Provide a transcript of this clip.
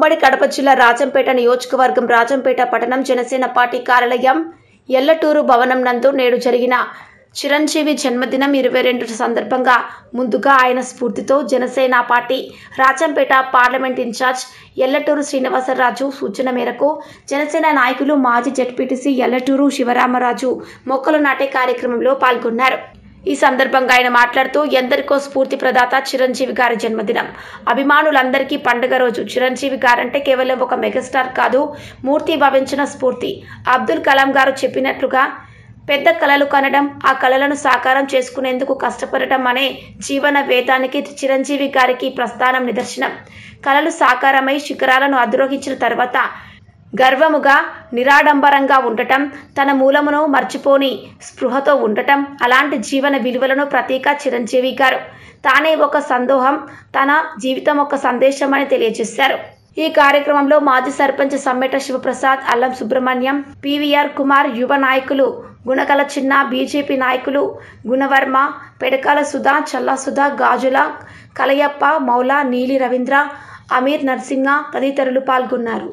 ఉమ్మడి కడప జిల్లా రాజంపేట నియోజకవర్గం రాజంపేట పట్టణం జనసేన పార్టీ కార్యాలయం ఎల్లటూరు భవనం నందు నేడు జరిగిన చిరంజీవి జన్మదినం 22 సందర్భంగా ముందుగా ఆయన స్ఫూర్తితో Janasena party Rajampet parliament in charge Ellaturu Srinivasaraju సూచన మేరకు జనసేన నాయకులు మాజీ జెడ్పీటీసీ ఎల్లటూరు శివరామరాజు మొక్కలు నాటే కార్యక్రమంలో పాల్గొన్నారు. ఈ సందర్భంగా ఆయన మాట్లాడుతూ ఎందరికో స్ఫూర్తి ప్రదాత చిరంజీవి గారి జన్మదినం. అభిమానులందరికీ పండుగ రోజు. చిరంజీవి గారంటే కేవలం ఒక మెగాస్టార్ కాదు, మూర్తి భావించిన స్ఫూర్తి. అబ్దుల్ కలాం గారు చెప్పినట్లుగా పెద్ద కలలు కనడం, ఆ కలలను సాకారం చేసుకునేందుకు కష్టపడటం అనే జీవన వేదానికి చిరంజీవి గారికి ప్రస్థానం నిదర్శనం. కలలు సాకారమై శిఖరాలను అధిరోహించిన తర్వాత గర్వముగా నిరాడంబరంగా ఉండటం, తన మూలమును మర్చిపోని స్పృహతో ఉండటం, అలాంటి జీవన విలువలను ప్రతీక చిరంజీవి గారు. తానే ఒక సందోహం, తన జీవితం ఒక సందేశం అని తెలియజేశారు. ఈ కార్యక్రమంలో మాజీ సర్పంచ్ సమ్మెట శివప్రసాద్, అల్లం సుబ్రహ్మణ్యం, పివిఆర్ కుమార్, యువ నాయకులు గుణకల చిన్న, బీజేపీ నాయకులు గుణవర్మ, పెడకాల సుధా, చల్లా సుధా, గాజుల కలయప్ప, మౌలా, నీలి రవీంద్ర, అమీర్ నర్సింగ తదితరులు పాల్గొన్నారు.